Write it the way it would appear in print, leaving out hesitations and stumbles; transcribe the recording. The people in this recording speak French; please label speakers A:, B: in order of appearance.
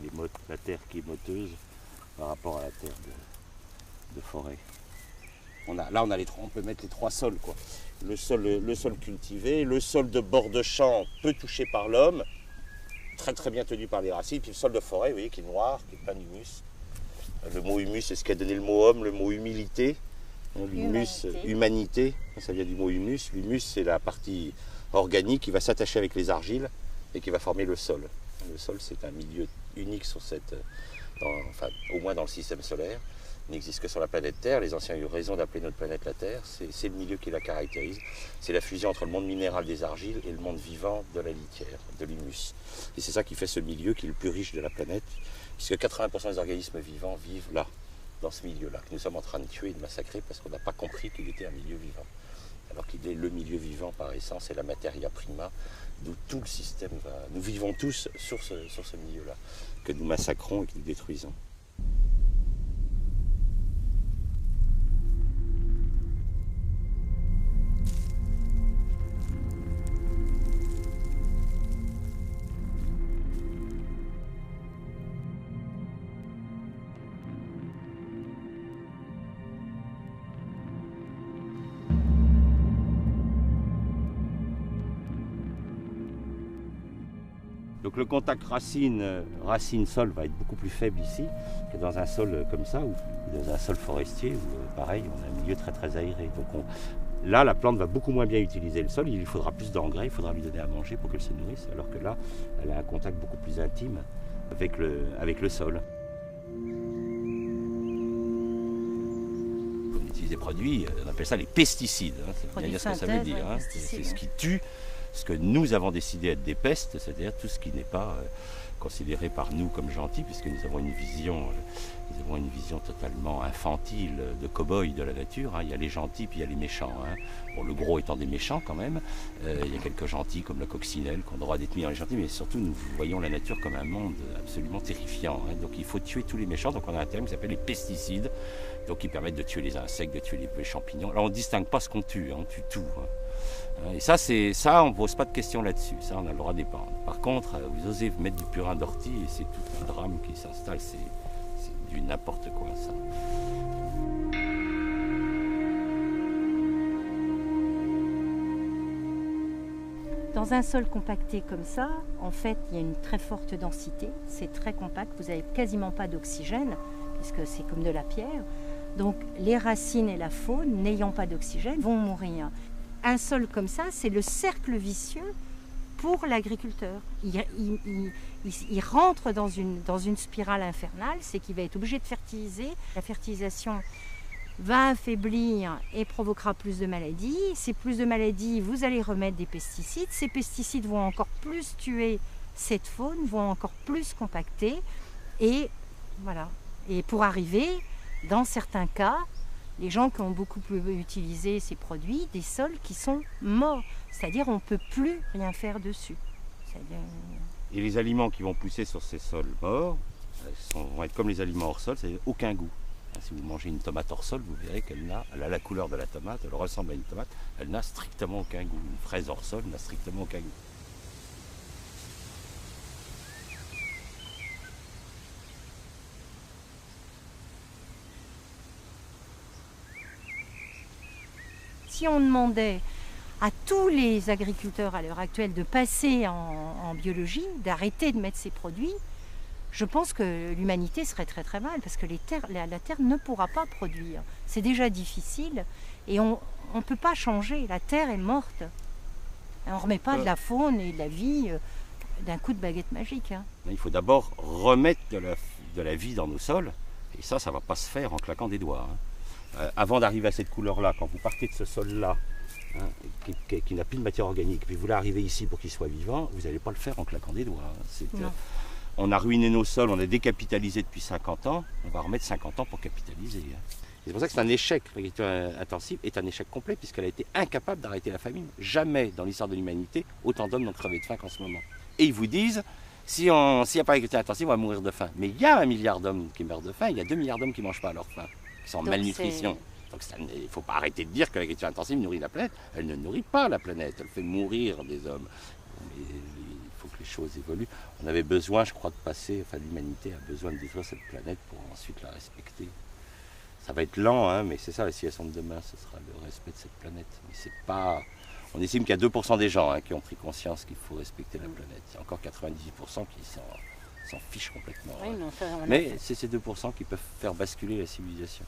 A: montrer la terre qui est moteuse par rapport à la terre de forêt. Là, on peut mettre les trois sols, quoi. Le sol cultivé, le sol de bord de champ peu touché par l'homme, très très bien tenu par les racines, puis le sol de forêt, vous voyez, qui est noir, qui est plein d'humus. Le mot humus, c'est ce qui a donné le mot homme, le mot humilité. L'humus, humanité, ça vient du mot humus. L'humus, c'est la partie organique qui va s'attacher avec les argiles et qui va former le sol. Le sol, c'est un milieu unique sur au moins dans le système solaire. Il n'existe que sur la planète Terre. Les anciens ont eu raison d'appeler notre planète la Terre. C'est le milieu qui la caractérise. C'est la fusion entre le monde minéral des argiles et le monde vivant de la litière, de l'humus. Et c'est ça qui fait ce milieu qui est le plus riche de la planète, puisque 80% des organismes vivants vivent là, dans ce milieu-là, que nous sommes en train de tuer et de massacrer parce qu'on n'a pas compris qu'il était un milieu vivant. Alors qu'il est le milieu vivant par essence et la materia prima, d'où tout le système va. Nous vivons tous sur ce milieu-là, que nous massacrons et que nous détruisons. Donc le contact racine-sol va être beaucoup plus faible ici que dans un sol comme ça, ou dans un sol forestier où pareil, on a un milieu très très aéré. Donc là, la plante va beaucoup moins bien utiliser le sol, il lui faudra plus d'engrais, il faudra lui donner à manger pour qu'elle se nourrisse, alors que là, elle a un contact beaucoup plus intime avec le sol. On utilise des produits, on appelle ça les pesticides, hein, c'est bien dire ce que ça veut dire. Hein. C'est ce qui tue. Ce que nous avons décidé être des pestes, c'est-à-dire tout ce qui n'est pas considéré par nous comme gentil, puisque nous avons une vision totalement infantile de cow-boy de la nature. Hein. Il y a les gentils, puis il y a les méchants. Hein. Bon, le gros étant des méchants quand même. Il y a quelques gentils comme la coccinelle qui ont le droit d'être mis dans les gentils, mais surtout nous voyons la nature comme un monde absolument terrifiant. Hein. Donc il faut tuer tous les méchants. Donc on a un terme qui s'appelle les pesticides, donc qui permettent de tuer les insectes, de tuer les champignons. Là on ne distingue pas ce qu'on tue, hein. On tue tout. Hein. Et ça, on ne pose pas de questions là-dessus, ça on a le droit d'épandre. Par contre, vous osez mettre du purin d'ortie et c'est tout un drame qui s'installe, c'est du n'importe quoi ça.
B: Dans un sol compacté comme ça, en fait, il y a une très forte densité, c'est très compact, vous n'avez quasiment pas d'oxygène, puisque c'est comme de la pierre. Donc les racines et la faune, n'ayant pas d'oxygène, vont mourir. Un sol comme ça, c'est le cercle vicieux pour l'agriculteur. Il rentre dans une spirale infernale, c'est qu'il va être obligé de fertiliser. La fertilisation va affaiblir et provoquera plus de maladies. Ces plus de maladies, vous allez remettre des pesticides. Ces pesticides vont encore plus tuer cette faune, vont encore plus compacter. Et voilà. Et pour arriver, dans certains cas, les gens qui ont beaucoup utilisé ces produits, des sols qui sont morts. C'est-à-dire on ne peut plus rien faire dessus.
A: Et les aliments qui vont pousser sur ces sols morts vont être comme les aliments hors sol, c'est-à-dire aucun goût. Si vous mangez une tomate hors sol, vous verrez qu'elle a la couleur de la tomate, elle ressemble à une tomate, elle n'a strictement aucun goût. Une fraise hors sol n'a strictement aucun goût.
B: Si on demandait à tous les agriculteurs à l'heure actuelle de passer en biologie, d'arrêter de mettre ces produits, je pense que l'humanité serait très très mal parce que la Terre ne pourra pas produire. C'est déjà difficile et on ne peut pas changer. La Terre est morte. On ne remet pas de la faune et de la vie d'un coup de baguette magique. Hein.
A: Il faut d'abord remettre de la vie dans nos sols et ça ne va pas se faire en claquant des doigts. Hein. Avant d'arriver à cette couleur-là, quand vous partez de ce sol-là, hein, qui n'a plus de matière organique, puis vous voulez arriver ici pour qu'il soit vivant, vous n'allez pas le faire en claquant des doigts. Hein. On a ruiné nos sols, on a décapitalisé depuis 50 ans, on va remettre 50 ans pour capitaliser. Hein. C'est pour ça que c'est un échec. L'agriculture intensive est un échec complet, puisqu'elle a été incapable d'arrêter la famine. Jamais dans l'histoire de l'humanité, autant d'hommes n'ont crevé de faim qu'en ce moment. Et ils vous disent, s'il n'y a pas d'agriculture intensive, on va mourir de faim. Mais il y a 1 milliard d'hommes qui meurent de faim, il y a 2 milliards d'hommes qui ne mangent pas à leur faim. Qui sont en malnutrition. Donc il ne faut pas arrêter de dire que l'agriculture intensive nourrit la planète. Elle ne nourrit pas la planète, elle fait mourir des hommes. Mais il faut que les choses évoluent. On avait besoin, je crois, de passer, enfin l'humanité a besoin de détruire cette planète pour ensuite la respecter. Ça va être lent, hein, mais c'est ça la civilisation de demain, ce sera le respect de cette planète. Mais c'est pas... On estime qu'il y a 2% des gens qui ont pris conscience qu'il faut respecter la planète. Il y a encore 98% qui s'en fichent complètement.
B: Oui,
A: mais c'est ces 2% qui peuvent faire basculer la civilisation.